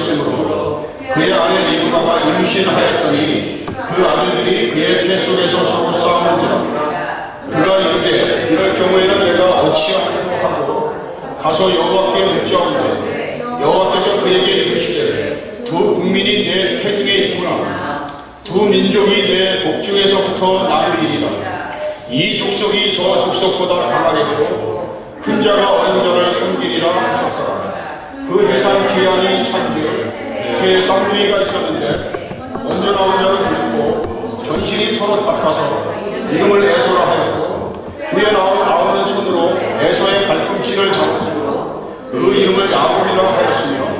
되었으므로 그의 아내 리브가가 임신하였더니 그 아들들이 그의 태 속에서 서로 싸우는지라. 그가 이르되 이럴 경우에는 내가 어찌하리요 하고 가서 여호와께 묻자오되 여호와께서 그에게 이르시되 두 국민이 내 태중에 있구나. 두 민족이 내 복중에서부터 나누리니라. 이 족속이 저 족속보다 강하겠고 큰 자가 어린 자를 섬기리라 하셨더라. 그 해산 기한이 찬즉 그의 쌍둥이가 있었는데 먼저 나온 자는 죽고 전신이 털어 닦아서 이름을 에서라 하였고 그에 나오는 손으로 에서의 발꿈치를 잡고 그 이름을 야곱이라 하였으며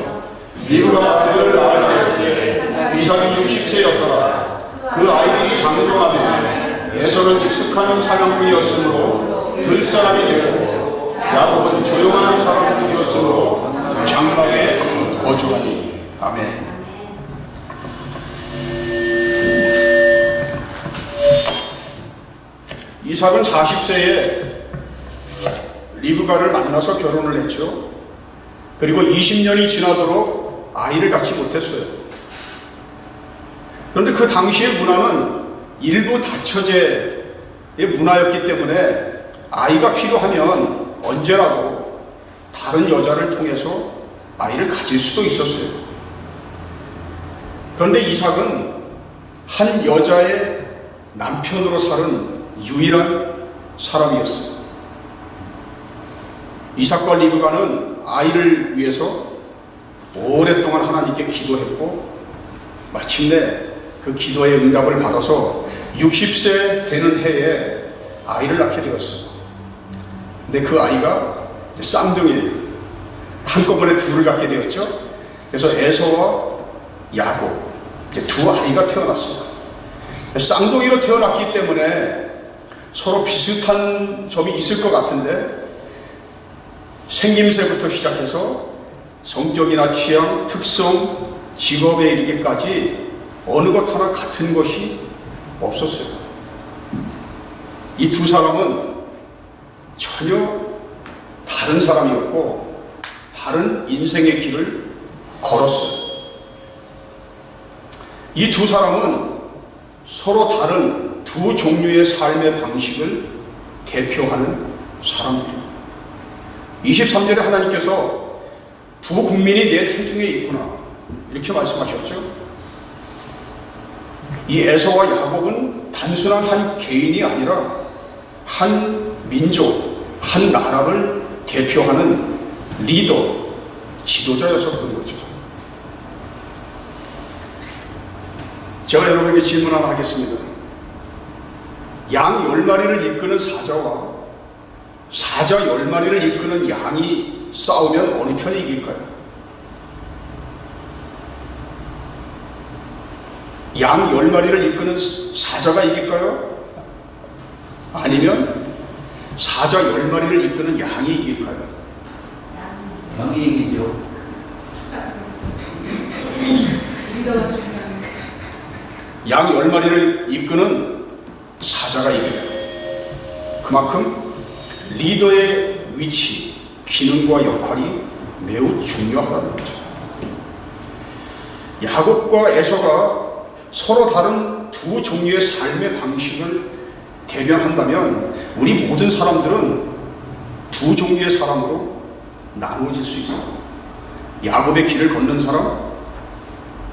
리브가 아들을 낳을 때 이삭이 60세였더라. 그 아이들이 장성하며 에서는 익숙한 사냥꾼이었으므로 들사람이 되고 야곱은 조용한 사람이었으므로 장막에 거주하니. 아멘. 이삭은 40세에 리브가를 만나서 결혼을 했죠. 그리고 20년이 지나도록 아이를 갖지 못했어요. 그런데 그 당시의 문화는 일부 다처제의 문화였기 때문에 아이가 필요하면 언제라도 다른 여자를 통해서 아이를 가질 수도 있었어요. 그런데 이삭은 한 여자의 남편으로 사는 유일한 사람이었어요. 이삭과 리브가는 아이를 위해서 오랫동안 하나님께 기도했고 마침내 그 기도의 응답을 받아서 60세 되는 해에 아이를 낳게 되었어요. 근데 그 아이가 쌍둥이예요. 한꺼번에 둘을 갖게 되었죠. 그래서 에서와 야곱 두 아이가 태어났어요. 쌍둥이로 태어났기 때문에 서로 비슷한 점이 있을 것 같은데 생김새부터 시작해서 성적이나 취향, 특성, 직업에 이르기까지 어느 것 하나 같은 것이 없었어요. 이 두 사람은 전혀 다른 사람이었고 다른 인생의 길을 걸었어요. 이 두 사람은 서로 다른 두 종류의 삶의 방식을 대표하는 사람들입니다. 23절에 하나님께서 두 국민이 내 태중에 있구나 이렇게 말씀하셨죠. 이 에서와 야곱은 단순한 한 개인이 아니라 한 민족, 한 나라를 대표하는 리더, 지도자였었던 거죠. 제가 여러분에게 질문 하나 하겠습니다. 양 10마리를 이끄는 사자와 사자 10마리를 이끄는 양이 싸우면 어느 편이 이길까요? 양 10마리를 이끄는 사자가 이길까요? 아니면 사자 10마리를 이끄는 양이 이길까요? 양이 이기죠. 양 10마리를 이끄는 사자가 이겨요. 그만큼 리더의 위치, 기능과 역할이 매우 중요하다는 거죠. 야곱과 에서가 서로 다른 두 종류의 삶의 방식을 대변한다면 우리 모든 사람들은 두 종류의 사람으로 나누어질 수 있어요. 야곱의 길을 걷는 사람,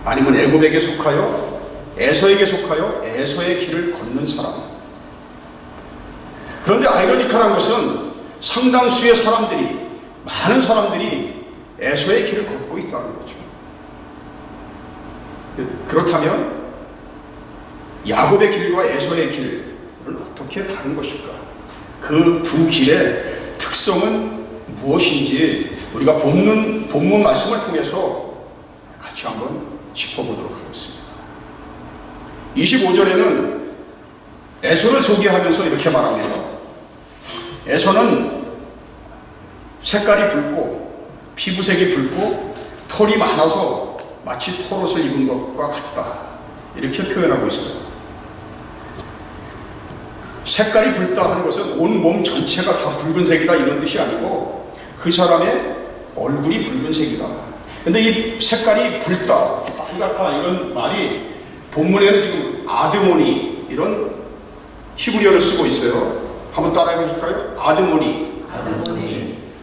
아니면 애굽에게 속하여 에서에게 속하여 에서의 길을 걷는 사람. 그런데 아이러니컬한 것은 상당수의 사람들이, 많은 사람들이 에서의 길을 걷고 있다는 거죠. 그렇다면 야곱의 길과 에서의 길은 어떻게 다른 것일까? 그 두 길의 특성은 무엇인지 우리가 본문 말씀을 통해서 같이 한번 짚어보도록 하겠습니다. 25절에는 에서를 소개하면서 이렇게 말합니다. 에서는 색깔이 붉고 피부색이 붉고 털이 많아서 마치 털옷을 입은 것과 같다. 이렇게 표현하고 있어요. 색깔이 붉다 하는 것은 온 몸 전체가 다 붉은색이다 이런 뜻이 아니고 그 사람의 얼굴이 붉은색이다 근데 이 색깔이 붉다, 빨갛다 이런 말이 본문에는 지금 아드모니 이런 히브리어를 쓰고 있어요. 한번 따라해 보실까요? 아드모니.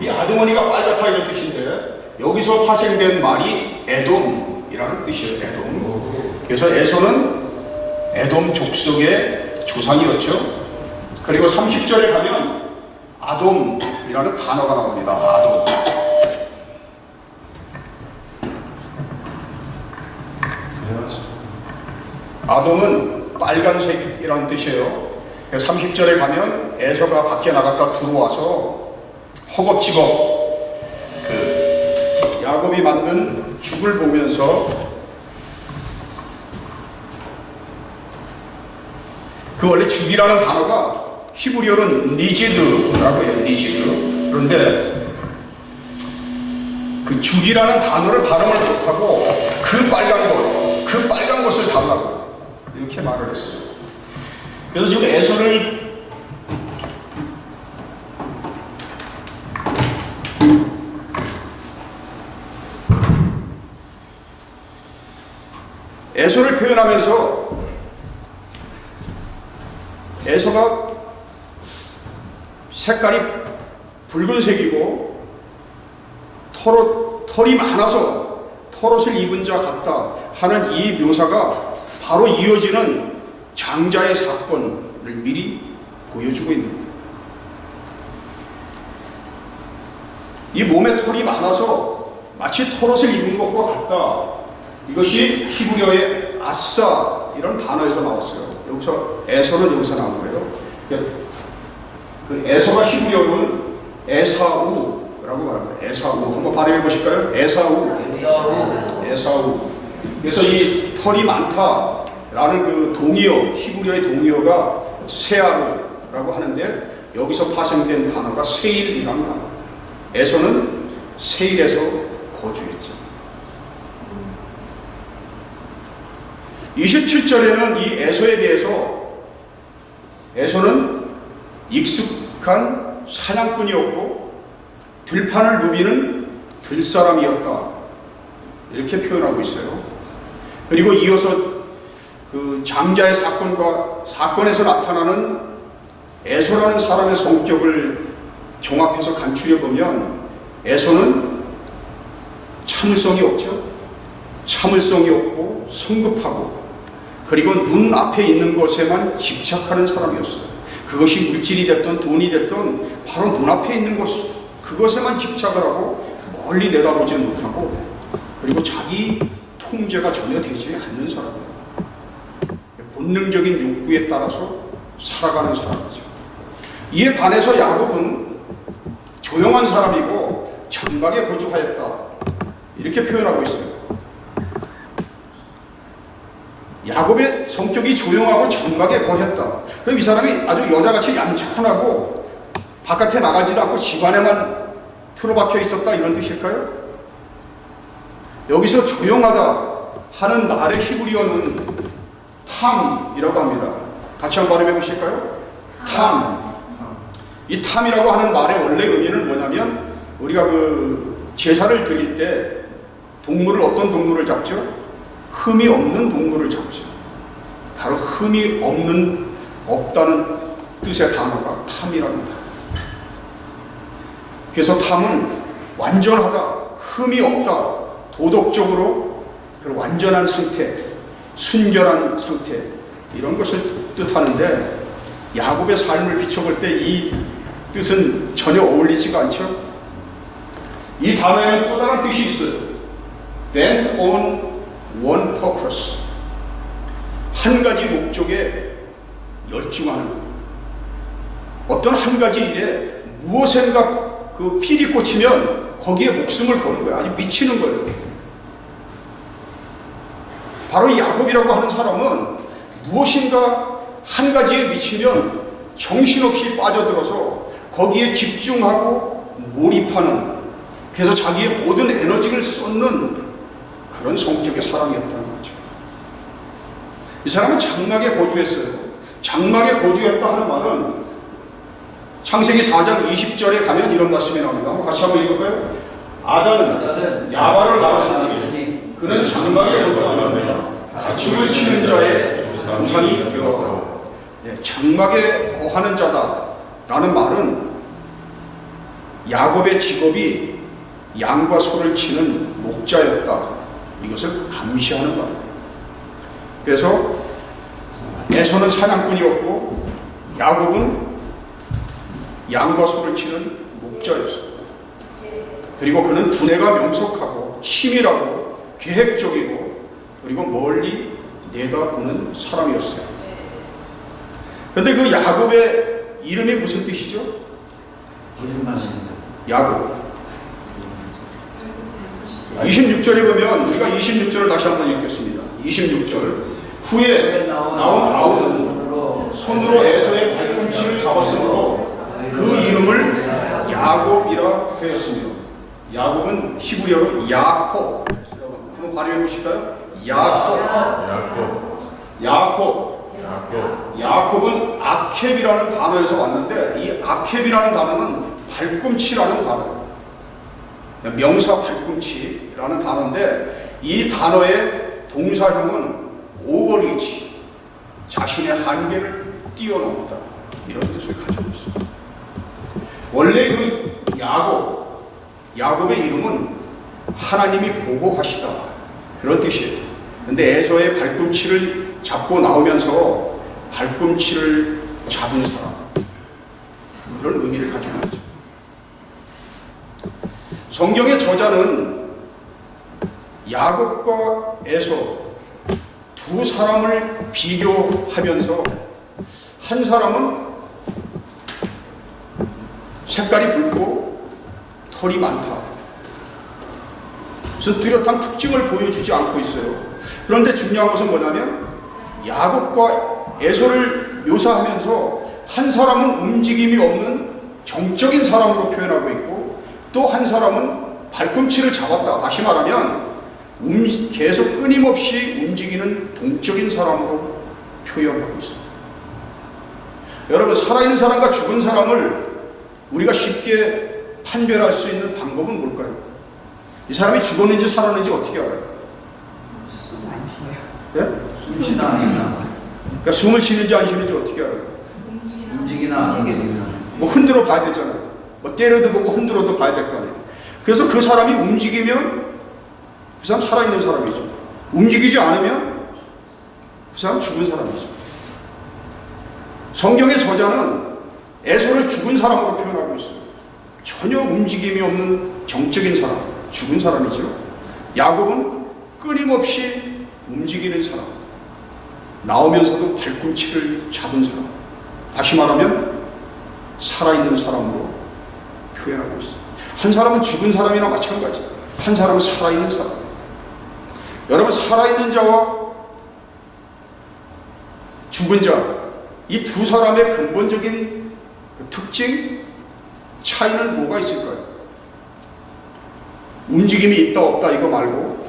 이 아드모니가 빨갛다 이런 뜻인데 여기서 파생된 말이 에돔이라는 뜻이에요. 에돔. 그래서 에서는 에돔 족속의 조상이었죠. 그리고 30절에 가면 아돔이라는 단어가 나옵니다. 아돔. 아돔은 빨간색이라는 뜻이에요. 30절에 가면 에서가 밖에 나갔다 들어와서 허겁지겁 그 야곱이 만든 죽을 보면서 그 원래 죽이라는 단어가 히브리어는 니지드라고 해요. 니지드. 그런데 그 죽이라는 단어를 발음을 못하고 그 빨간 것을 달라고 이렇게 말을 했어요. 그래서 지금 에서를 표현하면서 에서가 색깔이 붉은색이고 털이 많아서 털옷을 입은 자 같다 하는 이 묘사가 바로 이어지는 장자의 사건을 미리 보여주고 있는 거예요. 이 몸에 털이 많아서 마치 털옷을 입은 것과 같다. 이것이 히브리어의 아싸 이런 단어에서 나왔어요. 여기서 에서는 여기서 나온 거예요. 그 에서가 히브리어로는 에사우라고 말합니다. 에사우. 한번 발음해 보실까요? 에사우. 그래서 이 털이 많다라는 그 동의어, 히브리어의 동의어가 세아루라고 하는데 여기서 파생된 단어가 세일이라는 단어. 에서는 세일에서 거주했죠. 27절에는 이 에서에 대해서 에서는 익숙한 사냥꾼이었고 들판을 누비는 들사람이었다 이렇게 표현하고 있어요. 그리고 이어서 그 장자의 사건에서 나타나는 에서라는 사람의 성격을 종합해서 간추려 보면 에서는 참을성이 없죠. 참을성이 없고 성급하고 그리고 눈앞에 있는 것에만 집착하는 사람이었어요. 그것이 물질이 됐든 돈이 됐든 바로 눈앞에 있는 그것에만 집착을 하고 멀리 내다보지 못하고 그리고 자기 통제가 전혀 되지 않는 사람이에요. 본능적인 욕구에 따라서 살아가는 사람이죠. 이에 반해서 야곱은 조용한 사람이고 장막에 거주하였다 이렇게 표현하고 있어요. 야곱의 성격이 조용하고 장막에 거했다. 그럼 이 사람이 아주 여자같이 얌전하고 바깥에 나가지도 않고 집안에만 틀어박혀 있었다 이런 뜻일까요? 여기서 조용하다 하는 말의 히브리어는 탐이라고 합니다. 같이 한번 발음해 보실까요? 탐. 이 탐이라고 하는 말의 원래 의미는 뭐냐면 우리가 그 제사를 드릴 때 어떤 동물을 잡죠? 흠이 없는 동물을 잡죠. 바로 흠이 없다는 뜻의 단어가 탐이라는 단어. 그래서 탐은 완전하다, 흠이 없다, 도덕적으로 그 완전한 상태, 순결한 상태 이런 것을 뜻하는데 야곱의 삶을 비춰볼 때 이 뜻은 전혀 어울리지가 않죠. 이 단어에는 또 다른 뜻이 있어요. bent on one purpose. 한 가지 목적에 열중하는 어떤 한 가지 일에 무엇인가 그 필이 꽂히면 거기에 목숨을 거는 거예요. 아주 미치는 거예요. 바로 이 야곱이라고 하는 사람은 무엇인가 한 가지에 미치면 정신없이 빠져들어서 거기에 집중하고 몰입하는, 그래서 자기의 모든 에너지를 쏟는 그런 성격의 사람이었다는 거죠. 이 사람은 장막에 거주했어요. 장막에 거주했다 하는 말은 창세기 4장 20절에 가면 이런 말씀이 나옵니다. 같이 한번 읽을까요? 아다는 야발을 낳았으니 그는 장막에 거주하며 가축을 치는 자의 조상이 되었다. 네, 장막에 거하는 자다라는 말은 야곱의 직업이 양과 소를 치는 목자였다. 이것을 암시하는 말이에요. 그래서 에서는 사냥꾼이었고 야곱은 양과 소를 치는 목자였어요. 그리고 그는 두뇌가 명석하고 치밀하고 계획적이고 그리고 멀리 내다보는 사람이었어요. 그런데 그 야곱의 이름이 무슨 뜻이죠? 야곱. 26절에 보면 우리가 26절을 다시 한번 읽겠습니다. 26절 후에 나온 아우는 손으로 에서의 발꿈치를 잡았으므로 그 이름을 야곱이라 하였으며 야곱은 히브리어로 야콥. 한번 발음해 보실까요? 야콥은 아켑이라는 단어에서 왔는데 이 아켑이라는 단어는 발꿈치라는 단어예요. 명사 발꿈치라는 단어인데 이 단어의 동사형은 오버리치, 자신의 한계를 뛰어넘다 이런 뜻을 가지고 있어요. 원래 그 야곱의 이름은 하나님이 보호하시다 그런 뜻이에요. 근데 에서의 발꿈치를 잡고 나오면서 발꿈치를 잡은 사람 그런 의미를 가지고 있죠. 성경의 저자는 야곱과 에서 두 사람을 비교하면서 한 사람은 색깔이 붉고 털이 많다. 무슨 뚜렷한 특징을 보여주지 않고 있어요. 그런데 중요한 것은 뭐냐면 야곱과 에서를 묘사하면서 한 사람은 움직임이 없는 정적인 사람으로 표현하고 있고 또 한 사람은 발꿈치를 잡았다. 다시 말하면 계속 끊임없이 움직이는 동적인 사람으로 표현하고 있습니다. 여러분, 살아있는 사람과 죽은 사람을 우리가 쉽게 판별할 수 있는 방법은 뭘까요? 이 사람이 죽었는지 살았는지 어떻게 알아요? 네? 그러니까 숨을 쉬는지 안 쉬는지 어떻게 알아요? 움직이나 안 움직이나. 뭐 흔들어 봐야 되잖아요. 뭐 때려도 보고 흔들어도 봐야 될 거 아니에요. 그래서 그 사람이 움직이면 그 사람 살아있는 사람이죠. 움직이지 않으면 그 사람 죽은 사람이죠. 성경의 저자는 에서를 죽은 사람으로 표현하고 있어요. 전혀 움직임이 없는 정적인 사람, 죽은 사람이죠. 야곱은 끊임없이 움직이는 사람, 나오면서도 발꿈치를 잡은 사람, 다시 말하면 살아있는 사람으로 표현하고 있어요. 한 사람은 죽은 사람이나 마찬가지예요. 한 사람은 살아있는 사람. 여러분, 살아있는 자와 죽은 자, 이 두 사람의 근본적인 특징, 차이는 뭐가 있을까요? 움직임이 있다 없다 이거 말고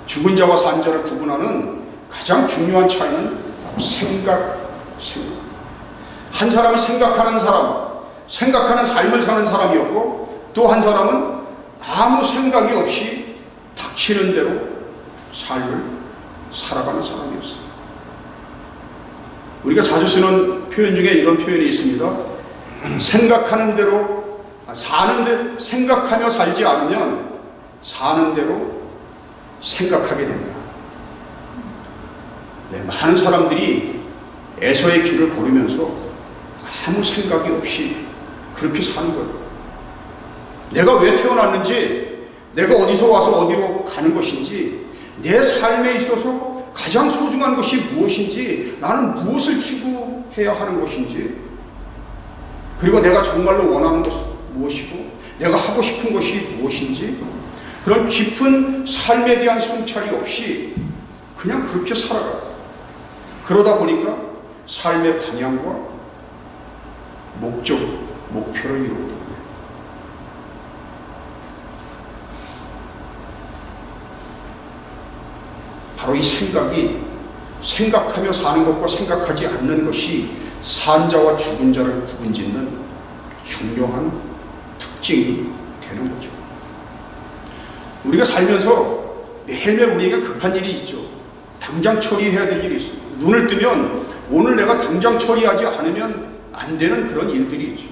죽은 자와 산 자를 구분하는 가장 중요한 차이는 생각. 한 사람은 생각하는 사람, 생각하는 삶을 사는 사람이었고 또 한 사람은 아무 생각이 없이 닥치는 대로 삶을 살아가는 사람이었어요. 우리가 자주 쓰는 표현 중에 이런 표현이 있습니다. 생각하는 대로 사는데 생각하며 살지 않으면 사는 대로 생각하게 된다. 네, 많은 사람들이 에서의 길을 걸으면서 아무 생각이 없이 그렇게 사는 거예요. 내가 왜 태어났는지, 내가 어디서 와서 어디로 가는 것인지, 내 삶에 있어서 가장 소중한 것이 무엇인지, 나는 무엇을 추구해야 하는 것인지, 그리고 내가 정말로 원하는 것은 무엇이고 내가 하고 싶은 것이 무엇인지, 그런 깊은 삶에 대한 성찰이 없이 그냥 그렇게 살아가요. 그러다 보니까 삶의 방향과 목적, 목표를 이루게 됩니다. 바로 이 생각이, 생각하며 사는 것과 생각하지 않는 것이 산 자와 죽은 자를 구분짓는 중요한 특징이 되는 거죠. 우리가 살면서 매일매일 우리에게 급한 일이 있죠. 당장 처리해야 될 일이 있어요. 눈을 뜨면 오늘 내가 당장 처리하지 않으면 안 되는 그런 일들이 있죠.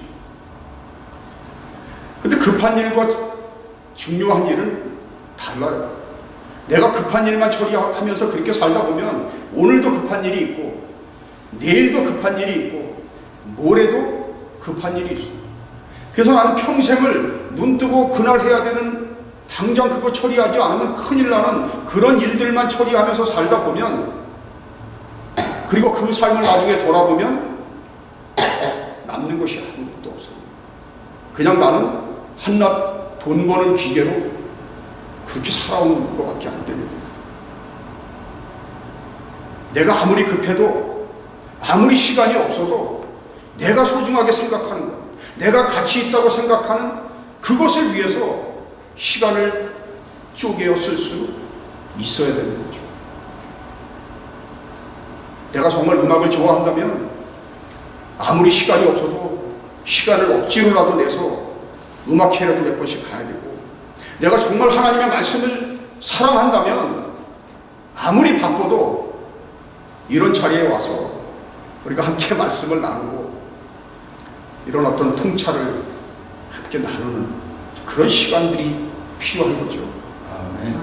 근데 급한 일과 중요한 일은 달라요. 내가 급한 일만 처리하면서 그렇게 살다 보면 오늘도 급한 일이 있고 내일도 급한 일이 있고 모레도 급한 일이 있어요. 그래서 나는 평생을 눈 뜨고 그날 해야 되는 당장 그거 처리하지 않으면 큰일 나는 그런 일들만 처리하면서 살다 보면, 그리고 그 삶을 나중에 돌아보면 남는 것이 아무것도 없어요. 그냥 나는 한낱 돈 버는 기계로 그렇게 살아온 것밖에 안 됩니다. 내가 아무리 급해도, 아무리 시간이 없어도 내가 소중하게 생각하는 것, 내가 가치 있다고 생각하는 그것을 위해서 시간을 쪼개어 쓸 수 있어야 되는 거죠. 내가 정말 음악을 좋아한다면 아무리 시간이 없어도 시간을 억지로라도 내서 음악회라도 몇 번씩 가야 되고, 내가 정말 하나님의 말씀을 사랑한다면 아무리 바빠도 이런 자리에 와서 우리가 함께 말씀을 나누고 이런 어떤 통찰을 함께 나누는 그런 시간들이 필요한 거죠. 아멘.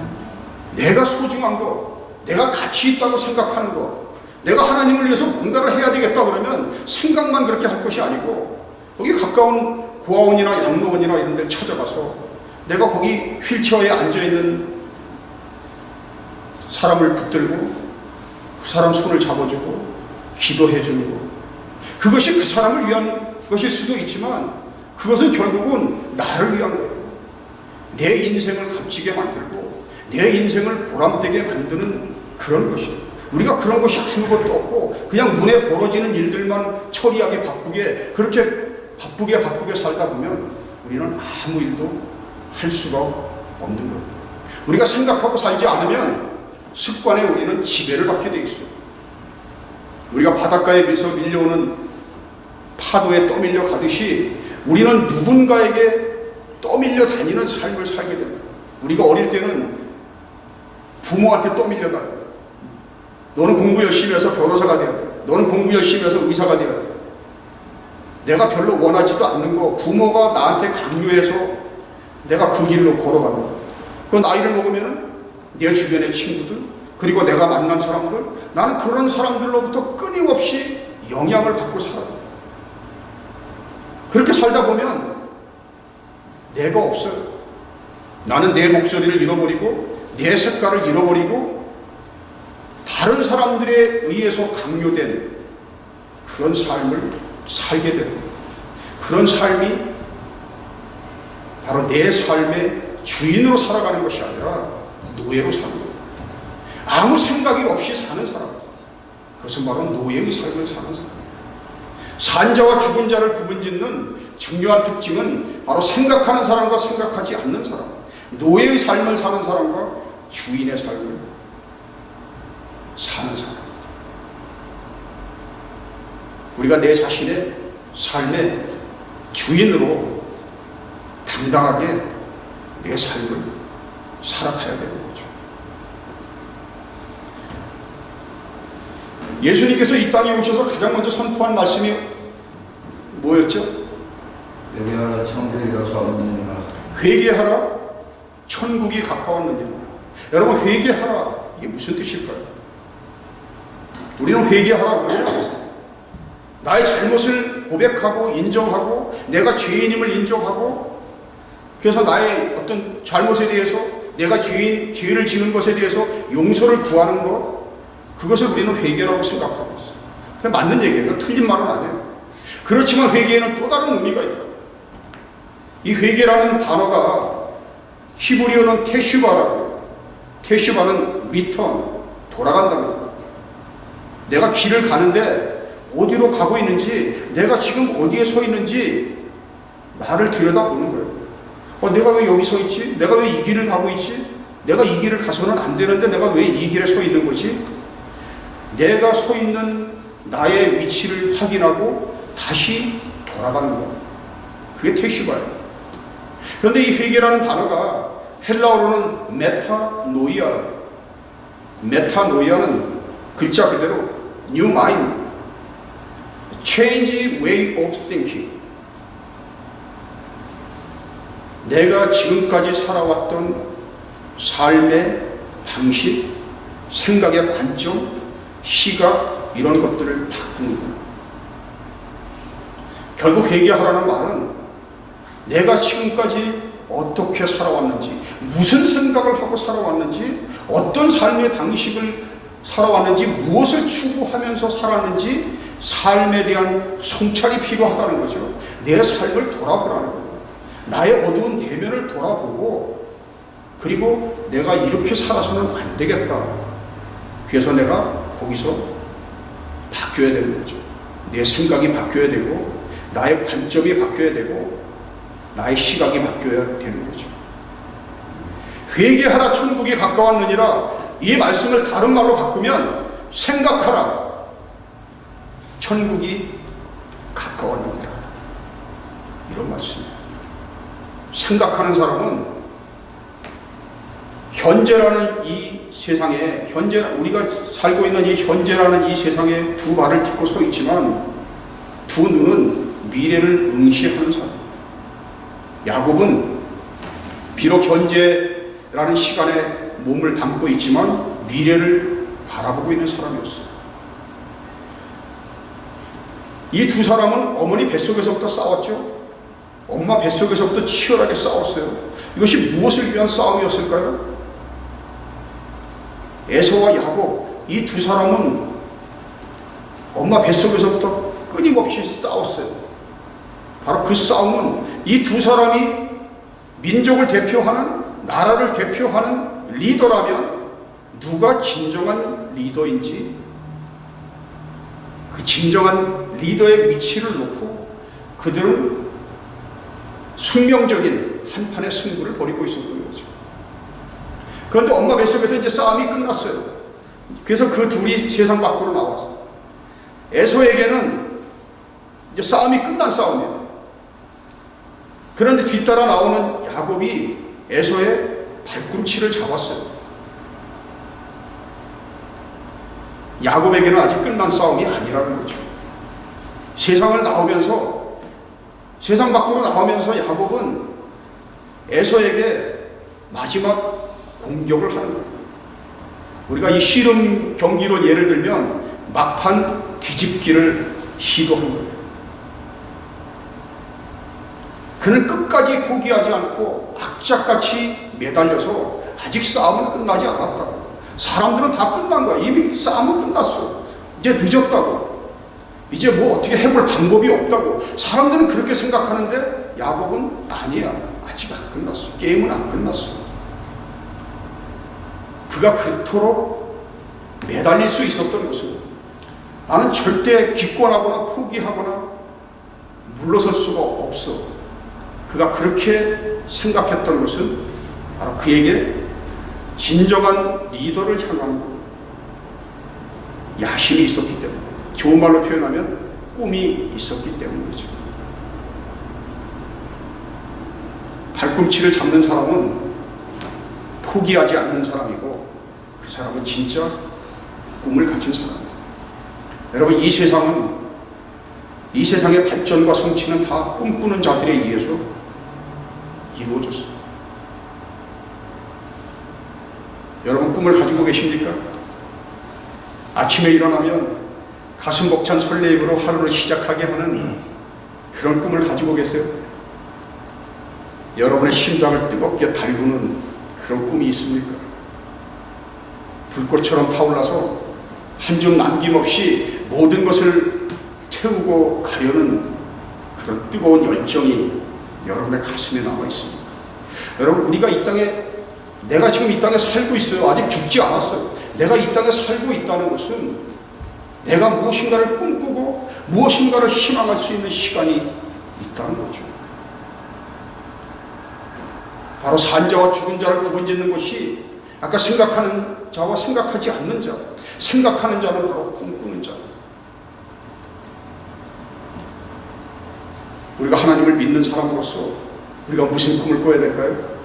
내가 소중한 것, 내가 가치 있다고 생각하는 것, 내가 하나님을 위해서 뭔가를 해야 되겠다 그러면 생각만 그렇게 할 것이 아니고, 거기 가까운 고아원이나 양로원이나 이런 데 찾아가서 내가 거기 휠체어에 앉아있는 사람을 붙들고 그 사람 손을 잡아주고 기도해 주는 것, 그것이 그 사람을 위한 것일 수도 있지만 그것은 결국은 나를 위한 거예요. 내 인생을 값지게 만들고 내 인생을 보람되게 만드는 그런 것이에요. 우리가 그런 것이 아무것도 없고 그냥 눈에 벌어지는 일들만 처리하게 바쁘게, 그렇게 바쁘게 살다 보면 우리는 아무 일도 할 수가 없는 거예요. 우리가 생각하고 살지 않으면 습관에 우리는 지배를 받게 돼 있어요. 우리가 바닷가에 비해서 밀려오는 파도에 떠밀려 가듯이 우리는 누군가에게 떠밀려 다니는 삶을 살게 됩니다. 우리가 어릴 때는 부모한테 떠밀려 다녀요. 너는 공부 열심히 해서 변호사가 돼야 돼. 너는 공부 열심히 해서 의사가 돼야 돼. 내가 별로 원하지도 않는 거 부모가 나한테 강요해서 내가 그 길로 걸어가는 거야. 그 나이를 먹으면 내 주변의 친구들, 그리고 내가 만난 사람들, 나는 그런 사람들로부터 끊임없이 영향을 받고 살아요. 그렇게 살다 보면 내가 없어요. 나는 내 목소리를 잃어버리고 내 색깔을 잃어버리고 다른 사람들에 의해서 강요된 그런 삶을 살게 됩니다. 그런 삶이 바로 내 삶의 주인으로 살아가는 것이 아니라 노예로 사는 거예요. 아무 생각이 없이 사는 사람, 그것은 바로 노예의 삶을 사는 사람. 산자와 죽은 자를 구분짓는 중요한 특징은 바로 생각하는 사람과 생각하지 않는 사람, 노예의 삶을 사는 사람과 주인의 삶을 사는 사람. 우리가 내 자신의 삶의 주인으로 당당하게 내 삶을 살아가야 되는 거죠. 예수님께서 이 땅에 오셔서 가장 먼저 선포한 말씀이 뭐였죠? 회개하라, 천국이 가까웠느니라. 회개하라, 천국이 가까웠느니라. 여러분, 회개하라, 이게 무슨 뜻일까요? 우리는 회개하라고 해요. 나의 잘못을 고백하고 인정하고 내가 죄인임을 인정하고, 그래서 나의 어떤 잘못에 대해서, 내가 죄를 지는 것에 대해서 용서를 구하는 것, 그것을 우리는 회개라고 생각하고 있어요. 그게 맞는 얘기예요. 틀린 말은 아니에요. 그렇지만 회개에는 또 다른 의미가 있다. 이 회개라는 단어가 히브리어는 테슈바라고 해요. 테슈바는 리턴, 돌아간다는 거예요. 내가 길을 가는데 어디로 가고 있는지, 내가 지금 어디에 서 있는지 나를 들여다보는 거예요. 내가 왜 여기 서 있지? 내가 왜 이 길을 가고 있지? 내가 이 길을 가서는 안 되는데 내가 왜 이 길에 서 있는 거지? 내가 서 있는 나의 위치를 확인하고 다시 돌아가는 거예요. 그게 테슈바예요. 그런데 이 회개라는 단어가 헬라어로는 메타노이아. 메타노이아는 글자 그대로 new mind, change way of thinking. 내가 지금까지 살아왔던 삶의 방식, 생각의 관점, 시각, 이런 것들을 바꾸는 거예요. 결국 회개하라는 말은 내가 지금까지 어떻게 살아왔는지, 무슨 생각을 하고 살아왔는지, 어떤 삶의 방식을 살아왔는지, 무엇을 추구하면서 살았는지 삶에 대한 성찰이 필요하다는 거죠. 내 삶을 돌아보라는 거예요. 나의 어두운 내면을 돌아보고, 그리고 내가 이렇게 살아서는 안 되겠다. 그래서 내가 거기서 바뀌어야 되는 거죠. 내 생각이 바뀌어야 되고, 나의 관점이 바뀌어야 되고, 나의 시각이 바뀌어야 되는 거죠. 회개하라 천국이 가까웠느니라, 이 말씀을 다른 말로 바꾸면 생각하라 천국이 가까웠느니라, 이런 말씀이에요. 생각하는 사람은 현재라는 이 세상에, 우리가 살고 있는 이 현재라는 이 세상에 두 발을 딛고 서 있지만 두 눈은 미래를 응시하는 사람. 야곱은 비록 현재라는 시간에 몸을 담고 있지만 미래를 바라보고 있는 사람이었어요. 이 두 사람은 어머니 뱃속에서부터 싸웠죠. 엄마 뱃속에서부터 치열하게 싸웠어요. 이것이 무엇을 위한 싸움이었을까요? 에서와 야곱, 이 두 사람은 엄마 뱃속에서부터 끊임없이 싸웠어요. 바로 그 싸움은 이 두 사람이 민족을 대표하는, 나라를 대표하는 리더라면 누가 진정한 리더인지, 그 진정한 리더의 위치를 놓고 그들은 숙명적인 한판의 승부를 벌이고 있었던 거죠. 그런데 엄마 뱃속에서 이제 싸움이 끝났어요. 그래서 그 둘이 세상 밖으로 나왔어요. 에서에게는 이제 싸움이 끝난 싸움이에요. 그런데 뒤따라 나오는 야곱이 에서의 발꿈치를 잡았어요. 야곱에게는 아직 끝난 싸움이 아니라는 거죠. 세상 밖으로 나오면서 야곱은 에서에게 마지막 공격을 하는 거예요. 우리가 이 씨름 경기로 예를 들면 막판 뒤집기를 시도한 거예요. 그는 끝까지 포기하지 않고 악착같이 매달려서 아직 싸움은 끝나지 않았다고. 사람들은 다 끝난 거야. 이미 싸움은 끝났어. 이제 늦었다고. 이제 뭐 어떻게 해볼 방법이 없다고. 사람들은 그렇게 생각하는데 야곱은 아니야. 아직 안 끝났어. 게임은 안 끝났어. 그가 그토록 매달릴 수 있었던 것은 나는 절대 기권하거나 포기하거나 물러설 수가 없어. 그가 그렇게 생각했던 것은 바로 그에게 진정한 리더를 향한 야심이 있었기 때문에, 좋은 말로 표현하면 꿈이 있었기 때문이죠. 발꿈치를 잡는 사람은 포기하지 않는 사람이고, 그 사람은 진짜 꿈을 가진 사람이에요. 여러분, 이 세상의 발전과 성취는 다 꿈꾸는 자들에 의해서 이루어졌어요. 여러분, 꿈을 가지고 계십니까? 아침에 일어나면 가슴 벅찬 설레임으로 하루를 시작하게 하는 그런 꿈을 가지고 계세요? 여러분의 심장을 뜨겁게 달구는 그런 꿈이 있습니까? 불꽃처럼 타올라서 한 줌 남김없이 모든 것을 태우고 가려는 그런 뜨거운 열정이 여러분의 가슴에 남아 있습니다. 여러분, 우리가 이 땅에, 내가 지금 이 땅에 살고 있어요. 아직 죽지 않았어요. 내가 이 땅에 살고 있다는 것은 내가 무엇인가를 꿈꾸고 무엇인가를 희망할 수 있는 시간이 있다는 거죠. 바로 산자와 죽은 자를 구분짓는 것이 아까 생각하는 자와 생각하지 않는 자, 생각하는 자는 바로 꿈꾸는 자. 우리가 하나님을 믿는 사람으로서 우리가 무슨 꿈을 꿔야 될까요?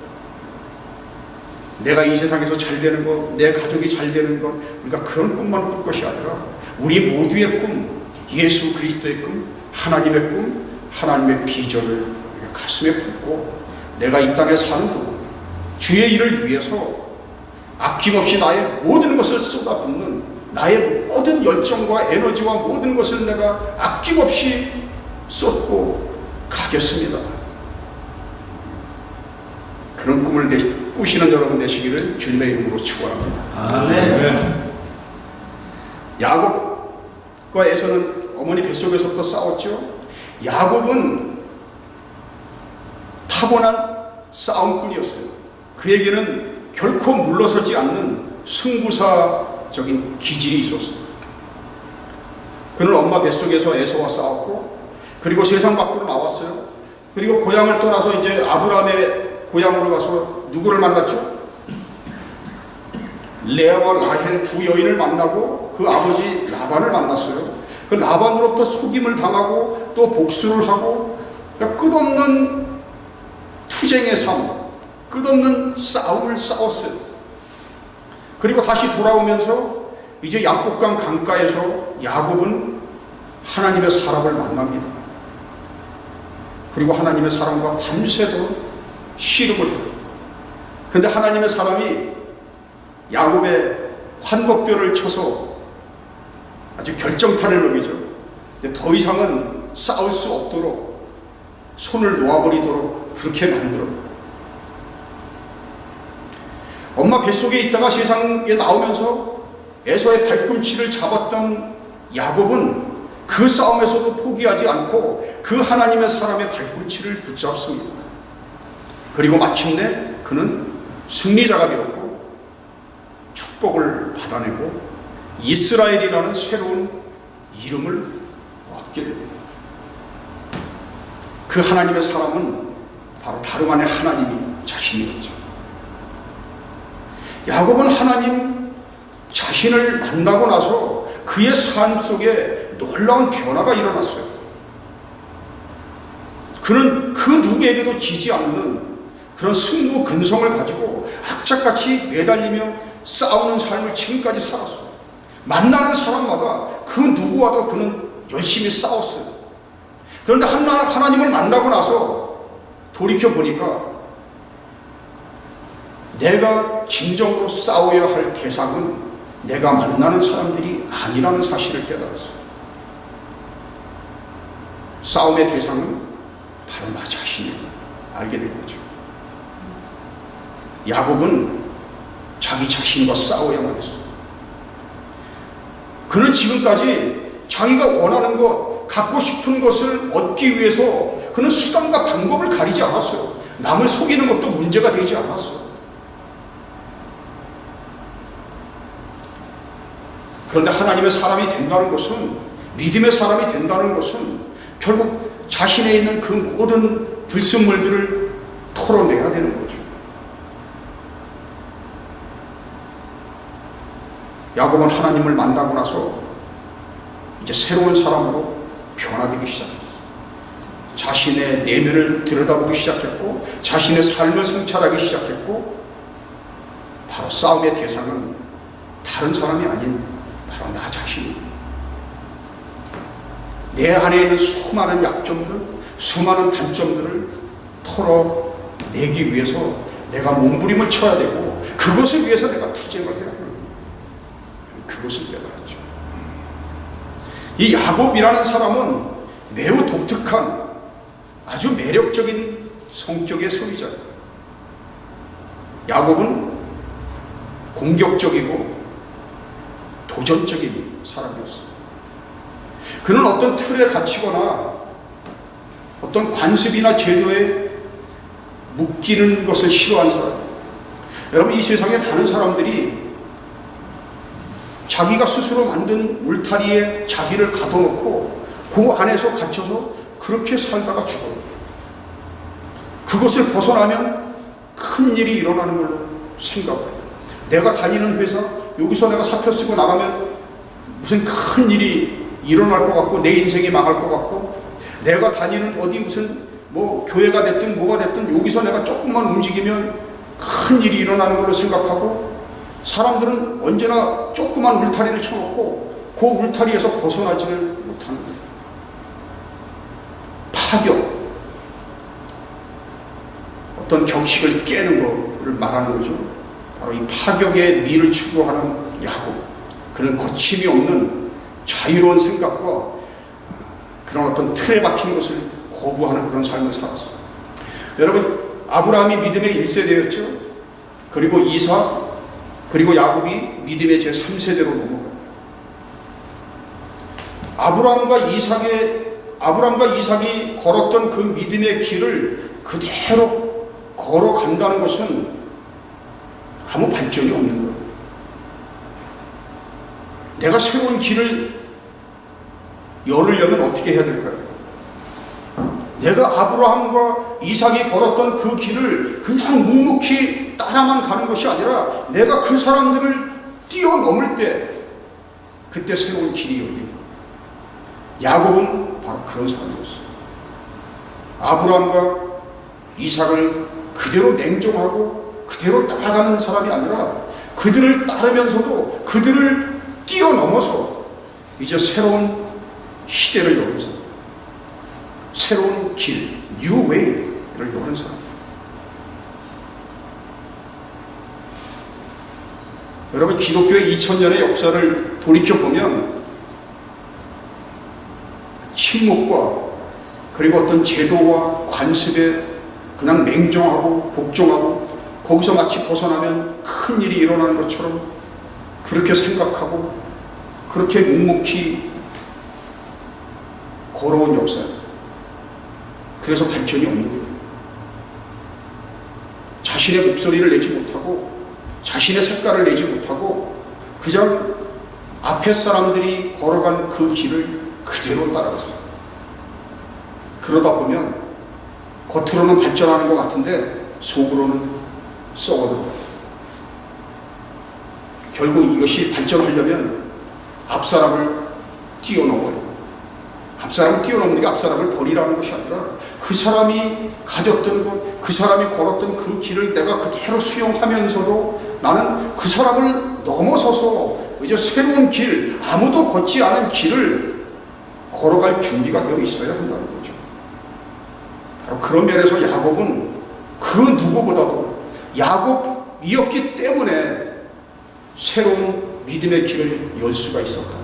내가 이 세상에서 잘 되는 것, 내 가족이 잘 되는 것, 우리가 그런 꿈만 꿀 것이 아니라 우리 모두의 꿈, 예수 그리스도의 꿈, 하나님의 꿈, 하나님의 비전을 우리가 가슴에 품고 내가 이 땅에 사는 동안 주의 일을 위해서 아낌없이 나의 모든 것을 쏟아붓는 나의 모든 열정과 에너지와 모든 것을 내가 아낌없이 쏟고 가겠습니다. 그런 꿈을 꾸시는 여러분 되시기를 주님의 이름으로 축원합니다. 아멘. 야곱과 에서는 어머니 뱃속에서부터 싸웠죠. 야곱은 타고난 싸움꾼이었어요. 그에게는 결코 물러서지 않는 승부사적인 기질이 있었어요. 그는 엄마 뱃속에서 에서와 싸웠고, 그리고 세상 밖으로 나왔어요. 그리고 고향을 떠나서 이제 아브라함의 고향으로 가서 누구를 만났죠? 레아와 라헬 두 여인을 만나고 그 아버지 라반을 만났어요. 그 라반으로부터 속임을 당하고 또 복수를 하고, 그러니까 끝없는 투쟁의 삶, 끝없는 싸움을 싸웠어요. 그리고 다시 돌아오면서 이제 약복강 강가에서 야곱은 하나님의 사람을 만납니다. 그리고 하나님의 사람과 밤새도록 씨름을 해요. 그런데 하나님의 사람이 야곱의 환복뼈를 쳐서 아주 결정타를 넘이죠. 더 이상은 싸울 수 없도록 손을 놓아버리도록 그렇게 만들어요. 엄마 뱃속에 있다가 세상에 나오면서 에서의 발꿈치를 잡았던 야곱은 그 싸움에서도 포기하지 않고 그 하나님의 사람의 발꿈치를 붙잡습니다. 그리고 마침내 그는 승리자가 되었고 축복을 받아내고 이스라엘이라는 새로운 이름을 얻게 됩니다. 그 하나님의 사람은 바로 다름 아닌 하나님이 자신이었죠. 야곱은 하나님 자신을 만나고 나서 그의 삶 속에 놀라운 변화가 일어났어요. 그는 그 누구에게도 지지 않는 그런 승부 근성을 가지고 악착같이 매달리며 싸우는 삶을 지금까지 살았어요. 만나는 사람마다 그 누구와도 그는 열심히 싸웠어요. 그런데 하나님을 만나고 나서 돌이켜보니까 내가 진정으로 싸워야 할 대상은 내가 만나는 사람들이 아니라는 사실을 깨달았어요. 싸움의 대상은 바로 나 자신을 알게 된 거죠. 야곱은 자기 자신과 싸워야만 했어요. 그는 지금까지 자기가 원하는 것, 갖고 싶은 것을 얻기 위해서 그는 수단과 방법을 가리지 않았어요. 남을 속이는 것도 문제가 되지 않았어요. 그런데 하나님의 사람이 된다는 것은, 믿음의 사람이 된다는 것은 결국 자신에 있는 그 모든 불순물들을 털어내야 되는 거죠. 야곱은 하나님을 만나고 나서 이제 새로운 사람으로 변화되기 시작했어요. 자신의 내면을 들여다보기 시작했고, 자신의 삶을 성찰하기 시작했고, 바로 싸움의 대상은 다른 사람이 아닌 바로 나 자신입니다. 내 안에 있는 수많은 약점들, 수많은 단점들을 털어내기 위해서 내가 몸부림을 쳐야 되고, 그것을 위해서 내가 투쟁을 해야 합니다. 그것을 깨달았죠. 이 야곱이라는 사람은 매우 독특한 아주 매력적인 성격의 소유자예요. 야곱은 공격적이고 도전적인 사람이었어요. 그는 어떤 틀에 갇히거나 어떤 관습이나 제도에 묶이는 것을 싫어하는 사람이에요. 여러분, 이 세상에 많은 사람들이 자기가 스스로 만든 울타리에 자기를 가둬놓고 그 안에서 갇혀서 그렇게 살다가 죽어요. 그것을 벗어나면 큰 일이 일어나는 걸로 생각해요. 내가 다니는 회사, 여기서 내가 사표 쓰고 나가면 무슨 큰 일이 일어날 것 같고 내 인생이 망할 것 같고, 내가 다니는 어디 무슨 뭐 교회가 됐든 뭐가 됐든 여기서 내가 조금만 움직이면 큰 일이 일어나는 걸로 생각하고 사람들은 언제나 조그만 울타리를 쳐놓고 그 울타리에서 벗어나지를 못하는 거예요. 파격, 어떤 격식을 깨는 것을 말하는 거죠. 바로 이 파격의 미를 추구하는 야곱, 그런 거침이 없는 자유로운 생각과 그런 어떤 틀에 박힌 것을 거부하는 그런 삶을 살았어요. 여러분, 아브라함이 믿음의 1세대였죠. 그리고 이삭, 그리고 야곱이 믿음의 제3세대로 넘어가요. 아브라함과 이삭이 걸었던 그 믿음의 길을 그대로 걸어간다는 것은 아무 발전이 없는 거예요. 내가 새로운 길을 열으려면 어떻게 해야 될까요? 내가 아브라함과 이삭이 걸었던 그 길을 그냥 묵묵히 따라만 가는 것이 아니라 내가 그 사람들을 뛰어넘을 때 그때 새로운 길이 열리는 거예요. 야곱은 바로 그런 사람이었어요. 아브라함과 이삭을 그대로 냉정하고 그대로 따라가는 사람이 아니라 그들을 따르면서도 그들을 뛰어넘어서 이제 새로운 시대를 여는 사람, 새로운 길, New Way를 여는 사람. 여러분, 기독교의 2000년의 역사를 돌이켜보면 침묵과 그리고 어떤 제도와 관습에 그냥 맹종하고 복종하고 거기서 마치 벗어나면 큰 일이 일어나는 것처럼 그렇게 생각하고 그렇게 묵묵히 걸어온 역사예요. 그래서 발전이 없는 거예요. 자신의 목소리를 내지 못하고 자신의 색깔을 내지 못하고 그냥 앞에 사람들이 걸어간 그 길을 그대로 따라갔어요. 그러다 보면 겉으로는 발전하는 것 같은데 속으로는 썩어들어요. 결국 이것이 발전하려면 앞사람을 뛰어넘어요. 앞사람을 뛰어넘는 게 앞사람을 버리라는 것이 아니라 그 사람이 가졌던 것, 그 사람이 걸었던 그 길을 내가 그대로 수용하면서도 나는 그 사람을 넘어서서 이제 새로운 길, 아무도 걷지 않은 길을 걸어갈 준비가 되어 있어야 한다는 거죠. 바로 그런 면에서 야곱은 그 누구보다도 야곱이었기 때문에 새로운 믿음의 길을 열 수가 있었다.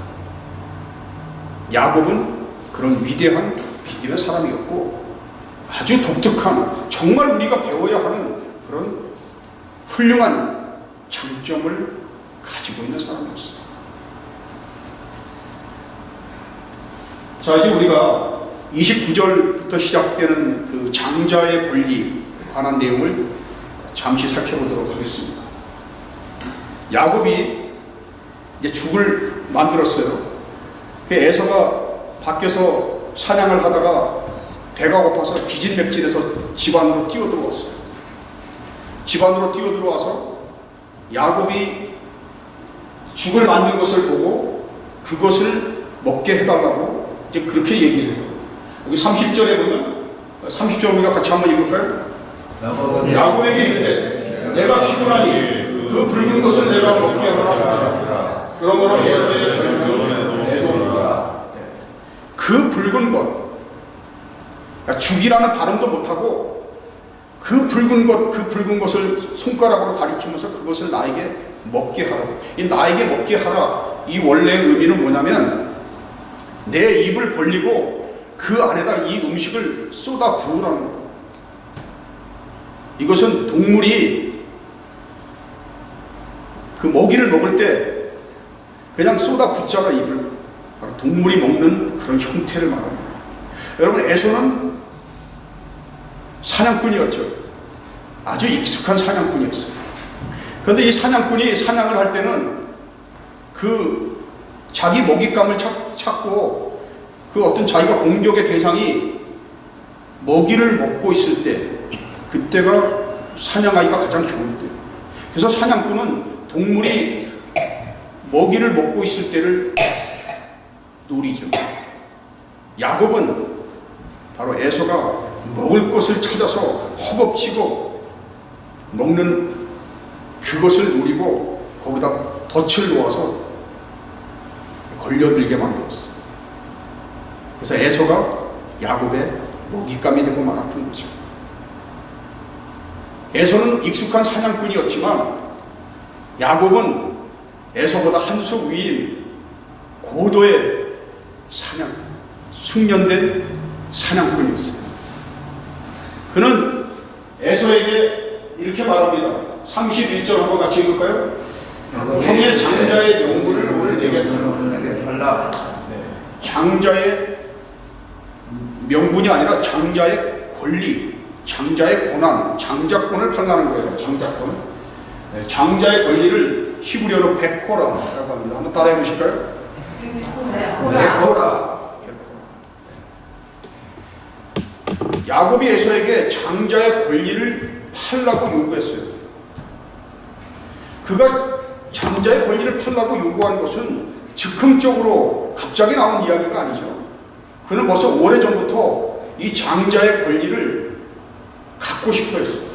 야곱은 그런 위대한 믿음의 사람이었고 아주 독특한, 정말 우리가 배워야 하는 그런 훌륭한 장점을 가지고 있는 사람이었어요. 자, 이제 우리가 29절부터 시작되는 그 장자의 권리에 관한 내용을 잠시 살펴보도록 하겠습니다. 야곱이 이제 죽을 만들었어요. 에서가 밖에서 사냥을 하다가 배가 고파서 기진맥진해서 집 안으로 뛰어들어왔어요. 집 안으로 뛰어들어와서 야곱이 죽을 만든 것을 보고 그것을 먹게 해달라고 이제 그렇게 얘기를 해요. 여기 30절에 보면 30절 우리가 같이 한번 읽을까요? 야곱에게 이르되 내가 피곤하니 그 붉은 것을 내가 먹게 하라. 그러므로 에서의 별명은 에돔이라. 그 붉은 것, 그러니까 죽이라는 발음도 못하고 그 붉은 것을 손가락으로 가리키면서 그것을 나에게 먹게 하라고. 이 나에게 먹게 하라, 이 원래의 의미는 뭐냐면 내 입을 벌리고 그 안에다 이 음식을 쏟아 부으라는 거예요. 이것은 동물이 그 먹이를 먹을 때 그냥 쏟아 붓잖아, 입을. 바로 동물이 먹는 그런 형태를 말합니다. 여러분, 에서는 사냥꾼이었죠. 아주 익숙한 사냥꾼이었어요. 그런데 이 사냥꾼이 사냥을 할 때는 그 자기 먹잇감을 찾고 그 어떤 자기가 공격의 대상이 먹이를 먹고 있을 때, 그때가 사냥하기가 가장 좋을 때예요. 그래서 사냥꾼은 동물이 먹이를 먹고 있을 때를 노리죠. 야곱은 바로 에서가 먹을 것을 찾아서 허겁지겁 먹는 그것을 노리고 거기다 덫을 놓아서 걸려들게 만들었어. 그래서 에서가 야곱의 먹잇감이 되고 말았던 거죠. 에서는 익숙한 사냥꾼이었지만 야곱은 에서보다 한 수 위인 고도의 숙련된 사냥꾼이었어요. 그는 에서에게 이렇게 말합니다. 31절 한번 같이 읽을까요? 형의 장자의 명분을 오늘 내게 달라. 장자의 명분이 아니라 장자의 권리, 장자의 고난, 장자권을 팔라는 거예요. 장자권. 장자의 권리를 히브리어로 베코라라고 합니다. 한번 따라해 보실까요? 베코라. 야곱이 에서에게 장자의 권리를 팔라고 요구했어요. 그가 장자의 권리를 팔라고 요구한 것은 즉흥적으로 갑자기 나온 이야기가 아니죠. 그는 벌써 오래전부터 이 장자의 권리를 갖고 싶어 했어요.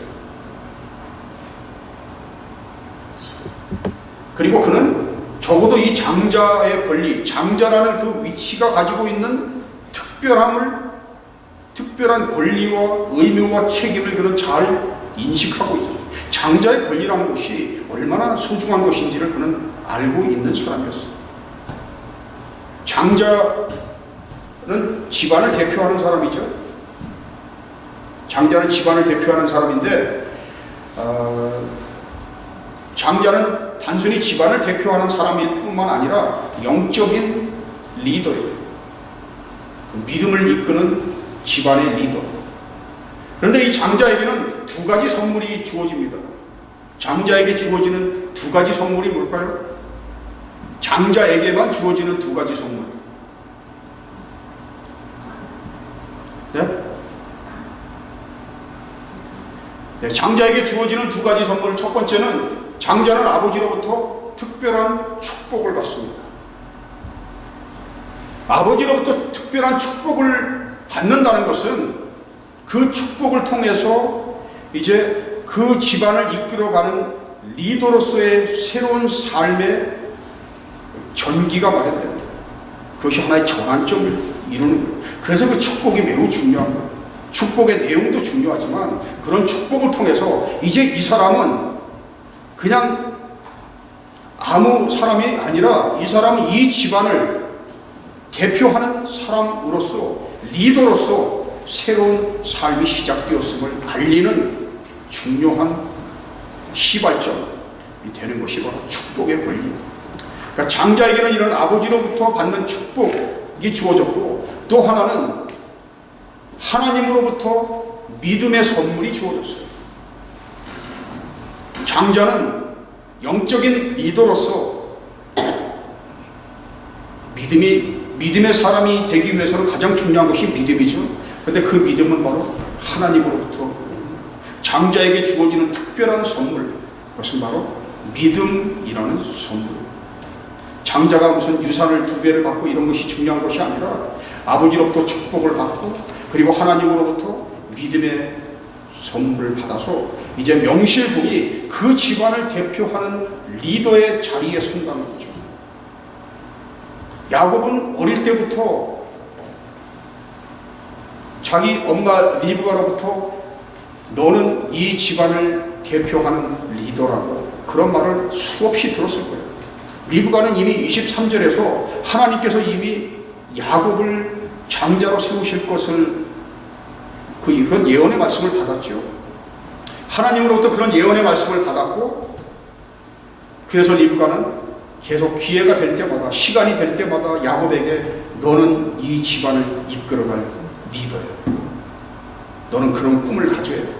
그리고 그는 적어도 이 장자의 권리, 장자라는 그 위치가 가지고 있는 특별한 권리와 의무와 책임을 그는 잘 인식하고 있었어요. 장자의 권리라는 것이 얼마나 소중한 것인지를 그는 알고 있는 사람이었어요. 장자는 집안을 대표하는 사람이죠. 장자는 집안을 대표하는 사람인데 장자는 단순히 집안을 대표하는 사람일 뿐만 아니라 영적인 리더예요. 믿음을 이끄는 집안의 리더. 그런데 이 장자에게는 두 가지 선물이 주어집니다. 장자에게 주어지는 두 가지 선물이 뭘까요? 장자에게만 주어지는 두 가지 선물. 네, 장자에게 주어지는 두 가지 선물. 첫 번째는 장자는 아버지로부터 특별한 축복을 받습니다. 아버지로부터 특별한 축복을 받는다는 것은 그 축복을 통해서 이제 그 집안을 이끌어가는 리더로서의 새로운 삶의 전기가 마련됩니다. 그것이 하나의 전환점을 이루는 거예요. 그래서 그 축복이 매우 중요한 거예요. 축복의 내용도 중요하지만 그런 축복을 통해서 이제 이 사람은 그냥 아무 사람이 아니라 이 사람은 이 집안을 대표하는 사람으로서 리더로서 새로운 삶이 시작되었음을 알리는 중요한 시발점이 되는 것이 바로 축복의 권리입니다. 그러니까 장자에게는 이런 아버지로부터 받는 축복이 주어졌고 또 하나는 하나님으로부터 믿음의 선물이 주어졌어요. 장자는 영적인 리더로서 믿음의 사람이 되기 위해서는 가장 중요한 것이 믿음이죠. 그런데 그 믿음은 바로 하나님으로부터 장자에게 주어지는 특별한 선물, 그것은 바로 믿음이라는 선물. 장자가 무슨 유산을 2배를 받고 이런 것이 중요한 것이 아니라 아버지로부터 축복을 받고 그리고 하나님으로부터 믿음의 선물을 받아서 이제 명실공히 그 집안을 대표하는 리더의 자리에 선다는 거죠. 야곱은 어릴 때부터 자기 엄마 리브가로부터 너는 이 집안을 대표하는 리더라고 그런 말을 수없이 들었을 거예요. 리브가는 이미 23절에서 하나님께서 이미 야곱을 장자로 세우실 것을 그런 예언의 말씀을 받았죠. 하나님으로부터 그런 예언의 말씀을 받았고 그래서 리브가는 계속 기회가 될 때마다 시간이 될 때마다 야곱에게 너는 이 집안을 이끌어갈 리더야. 너는 그런 꿈을 가져야 돼.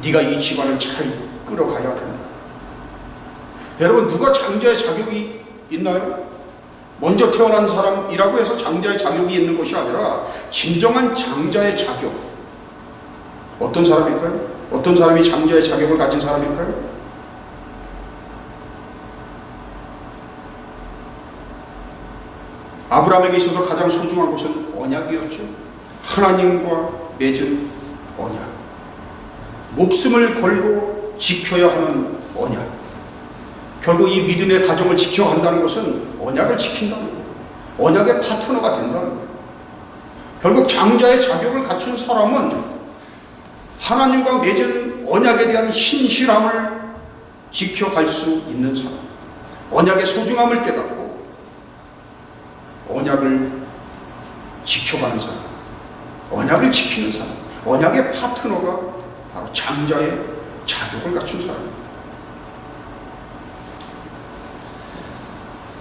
네가 이 집안을 잘 끌어가야 된다. 여러분 누가 장자의 자격이 있나요? 먼저 태어난 사람이라고 해서 장자의 자격이 있는 것이 아니라 진정한 장자의 자격. 어떤 사람일까요? 어떤 사람이 장자의 자격을 가진 사람일까요? 아브라함에게 있어서 가장 소중한 것은 언약이었죠. 하나님과 맺은 언약. 목숨을 걸고 지켜야 하는 언약. 결국 이 믿음의 가정을 지켜간다는 것은 언약을 지킨다는 거예요. 언약의 파트너가 된다는 거예요. 결국 장자의 자격을 갖춘 사람은 하나님과 맺은 언약에 대한 신실함을 지켜갈 수 있는 사람, 언약의 소중함을 깨닫고 언약을 지켜가는 사람, 언약을 지키는 사람, 언약의 파트너가 바로 장자의 자격을 갖춘 사람입니다.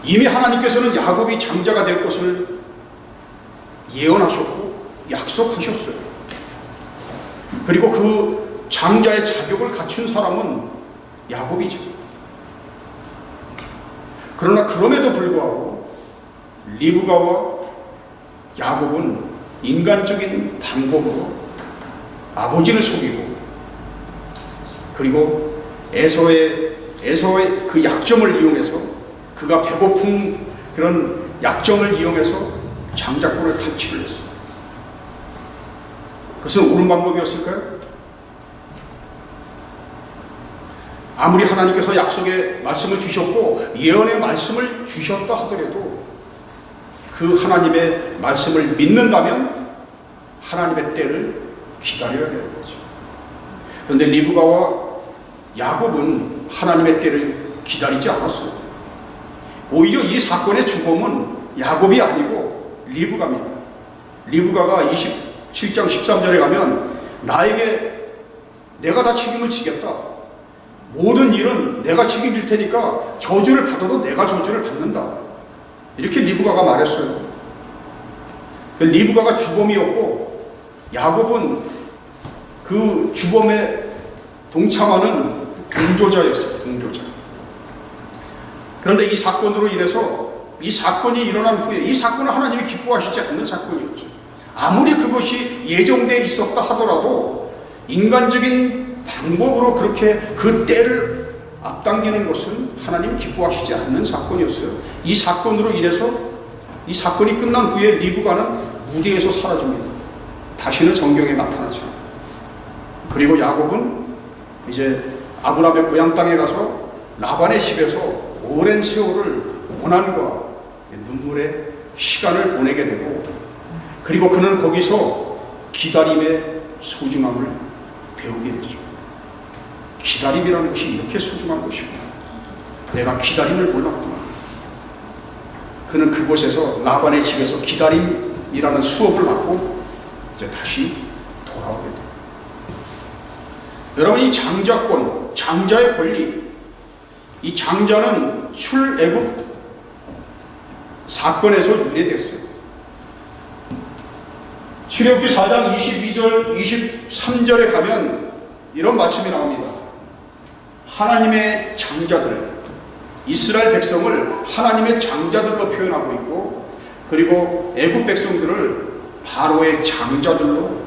이미 하나님께서는 야곱이 장자가 될 것을 예언하셨고 약속하셨어요. 그리고 그 장자의 자격을 갖춘 사람은 야곱이죠. 그러나 그럼에도 불구하고 리브가와 야곱은 인간적인 방법으로 아버지를 속이고, 그리고 에서의 그 약점을 이용해서, 그가 배고픈 그런 약점을 이용해서 장자권을 탈취를 했어요. 그것은 옳은 방법이었을까요? 아무리 하나님께서 약속의 말씀을 주셨고 예언의 말씀을 주셨다 하더라도 그 하나님의 말씀을 믿는다면 하나님의 때를 기다려야 되는 거죠. 그런데 리브가와 야곱은 하나님의 때를 기다리지 않았어요. 오히려 이 사건의 주범은 야곱이 아니고 리브가입니다. 리브가가 27장 13절에 가면 내가 다 책임을 지겠다. 모든 일은 내가 책임질 테니까 저주를 받아도 내가 저주를 받는다. 이렇게 리브가가 말했어요. 리브가가 주범이었고 야곱은 그 주범에 동참하는 동조자였어요. 동조자. 그런데 이 사건으로 인해서, 이 사건이 일어난 후에, 이 사건은 하나님이 기뻐하시지 않는 사건이었죠. 아무리 그것이 예정되어 있었다 하더라도 인간적인 방법으로 그렇게 그 때를 앞당기는 것은 하나님이 기뻐하시지 않는 사건이었어요. 이 사건으로 인해서, 이 사건이 끝난 후에 리브가는 무대에서 사라집니다. 다시는 성경에 나타나지 않아요. 그리고 야곱은 이제 아브라함의 고향 땅에 가서 라반의 집에서 오랜 세월을 고난과 눈물의 시간을 보내게 되고, 그리고 그는 거기서 기다림의 소중함을 배우게 되죠. 기다림이라는 것이 이렇게 소중한 것이구나. 내가 기다림을 몰랐구나. 그는 그곳에서 라반의 집에서 기다림이라는 수업을 받고 이제 다시 돌아오게 돼요. 여러분, 이 장자권, 장자의 권리, 이 장자는 출애굽 사건에서 유래됐어요. 출애굽기 4장 22절, 23절에 가면 이런 말씀이 나옵니다. 하나님의 장자들, 이스라엘 백성을 하나님의 장자들로 표현하고 있고, 그리고 애굽 백성들을 바로의 장자들로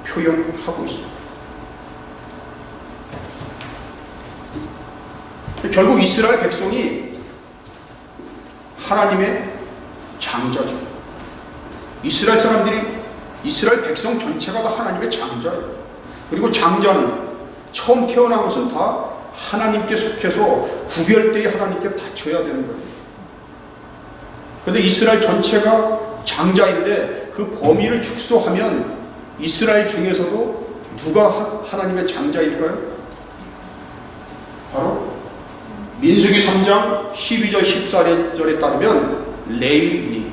표현하고 있습니다. 결국 이스라엘 백성이 하나님의 장자죠. 이스라엘 사람들이, 이스라엘 백성 전체가 다 하나님의 장자예요. 그리고 장자는 처음 태어난 것은 다 하나님께 속해서 구별되게 하나님께 바쳐야 되는 거예요. 그런데 이스라엘 전체가 장자인데 그 범위를 축소하면 이스라엘 중에서도 누가 하나님의 장자일까요? 바로 민수기 3장 12절 14절에 따르면 레위인이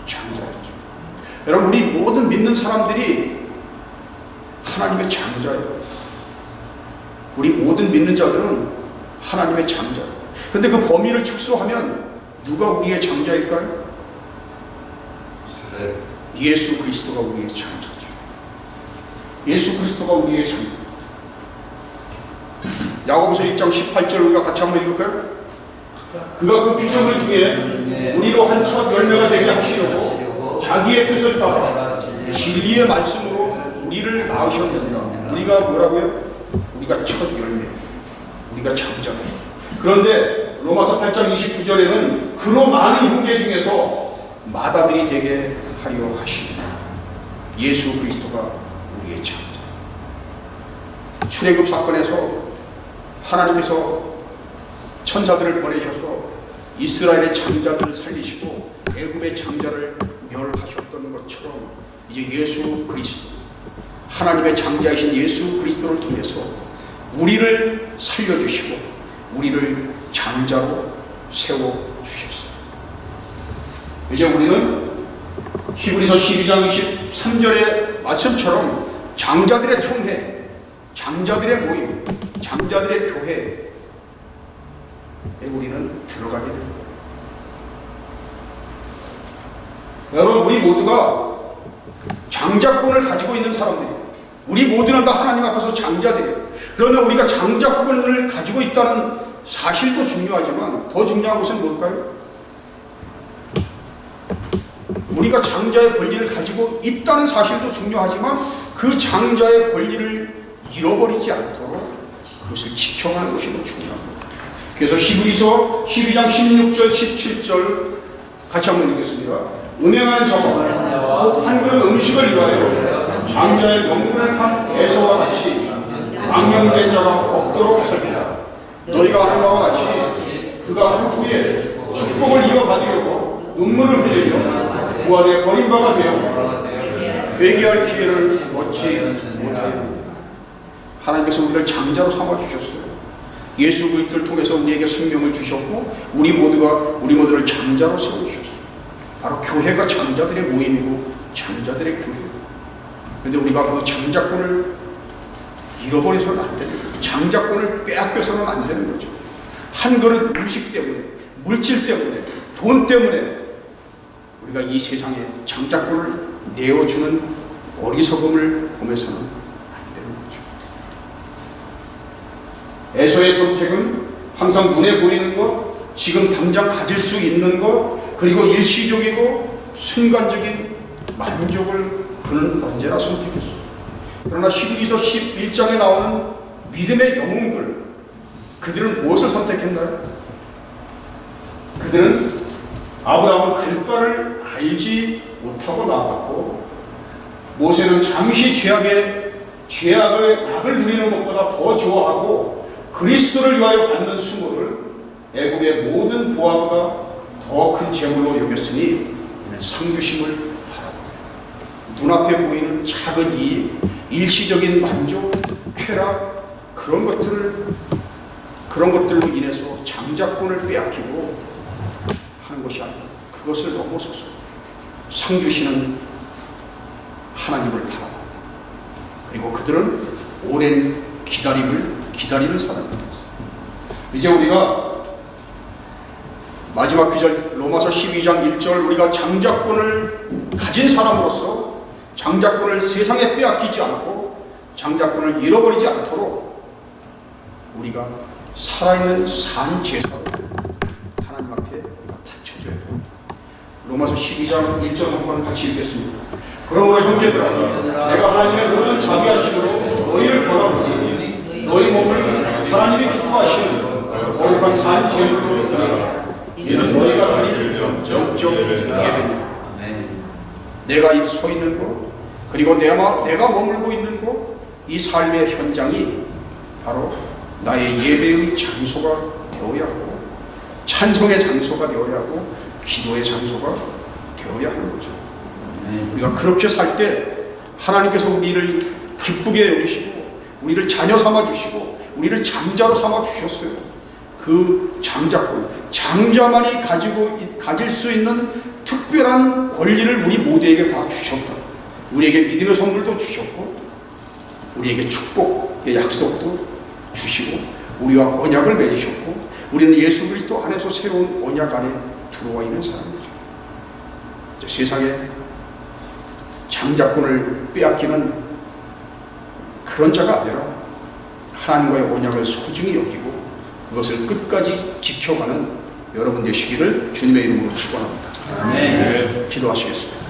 장자였죠. 여러분, 우리 모든 믿는 사람들이 하나님의 장자예요. 우리 모든 믿는 자들은 하나님의 장자예요. 그런데 그 범위를 축소하면 누가 우리의 장자일까요? 예수 그리스도가 우리의 장자죠. 예수 그리스도가 우리의 장자. 야고보서 1장 18절 우리가 같이 한번 읽을까요? 그가 그 피조물 중에 우리로 한 첫 열매가 되게 하시려고 자기의 뜻을 따라 진리의 말씀으로 우리를 낳으셨느니라. 우리가 뭐라고요? 우리가 첫 열매, 우리가 장자다. 그런데 로마서 8장 29절에는 그로 많은 형제 중에서 맏아들이 되게 하려 하십니다. 예수 그리스도가 우리의 장자. 출애굽 사건에서 하나님께서 천사들을 보내셔서 이스라엘의 장자들을 살리시고 애굽의 장자를 멸하셨던 것처럼 이제 예수 그리스도, 하나님의 장자이신 예수 그리스도를 통해서 우리를 살려주시고 우리를 장자로 세워주셨어요. 이제 우리는 히브리서 12장 23절의 말씀처럼 장자들의 총회, 장자들의 모임, 장자들의 교회에 우리는 들어가게 됩니다. 여러분, 우리 모두가 장자권을 가지고 있는 사람들이에요. 우리 모두는 다 하나님 앞에서 장자들이에요. 그러나 우리가 장자권을 가지고 있다는 사실도 중요하지만 더 중요한 것은 뭘까요? 우리가 장자의 권리를 가지고 있다는 사실도 중요하지만 그 장자의 권리를 잃어버리지 않도록 그것을 지켜가는 것이 더 중요합니다. 그래서 히브리서 12장 16절 17절 같이 한번 읽겠습니다. 음행하는 자가 곧 한 그릇 음식을 위하여 장자의 명분을 판 에서와 같이 망령된 자가 없도록 살피라. 너희가 아는 바와 같이 그가 그 후에 축복을 이어받으려고 눈물을 흘리며 부활에 버린 바가 되어 회개할 기회를 얻지 못하였느니라. 하나님께서 우리를 장자로 삼아주셨어요. 예수 그리스도를 통해서 우리에게 생명을 주셨고 우리 모두를 장자로 세워주셨어요. 바로 교회가 장자들의 모임이고 장자들의 교회예요. 그런데 우리가 그 장자권을 잃어버려서는 안 되는 거예요. 장자권을 빼앗겨서는 안 되는 거죠. 한 그릇 음식 때문에, 물질 때문에, 돈 때문에 우리가 이 세상에 장자권을 내어주는 어리석음을 보면서는 안 되는 거죠. 에서의 선택은 항상 눈에 보이는 것, 지금 당장 가질 수 있는 것, 그리고 일시적이고 순간적인 만족을 그는 언제나 선택했어요. 그러나 히브리서 11장에 나오는 믿음의 영웅들, 그들은 무엇을 선택했나요? 그들은 아브라함은 갈 바를 알지 못하고 나아갔고, 모세는 잠시 죄악의 낙을 누리는 것보다 더 좋아하고 그리스도를 위하여 받는 수모를 애굽의 모든 보화보다 더 큰 재물로 여겼으니 상주심을 바라고 눈앞에 보이는 작은 이익, 일시적인 만족, 쾌락, 그런 것들로 인해서 장자권을 빼앗기고 하는 것이 아니라 그것을 넘어서서 상 주시는 하나님을 바라봅니다. 그리고 그들은 오랜 기다리는 사람입니다. 이제 우리가 마지막 구절 로마서 12장 1절, 우리가 장자권을 가진 사람으로서 장자권을 세상에 빼앗기지 않고 장자권을 잃어버리지 않도록 우리가 살아있는 산 제사로 하나님 앞에 우리가 바쳐줘야 됩니다. 로마서 12장 1절 한번 같이 읽겠습니다. 그러므로 형제들아, 내가 하나님의 모든 자비하심으로 너희를 권하노니 너희 몸을 하나님이 기뻐하시는 거룩한 산 제물로 드리라. 이는 너희가 드릴 영적 예배니라. 내가 서 있는 곳, 그리고 내가 머물고 있는 곳, 이 삶의 현장이 바로 나의 예배의 장소가 되어야 하고, 찬송의 장소가 되어야 하고, 기도의 장소가 되어야 하는 거죠. 우리가 그렇게 살 때 하나님께서 우리를 기쁘게 여기시고 우리를 자녀 삼아 주시고 우리를 장자로 삼아 주셨어요. 그 장자권, 장자만이 가질 수 있는 특별한 권리를 우리 모두에게 다 주셨다. 우리에게 믿음의 선물도 주셨고 우리에게 축복의 약속도 주시고 우리와 언약을 맺으셨고 우리는 예수 그리스도 안에서 새로운 언약 안에 들어와 있는 사람들이죠. 세상에 장자권을 빼앗기는 그런 자가 아니라 하나님과의 언약을 소중히 여기고 그것을 끝까지 지켜가는 여러분 되시기를 주님의 이름으로 축원합니다. 아멘. 기도하시겠습니다.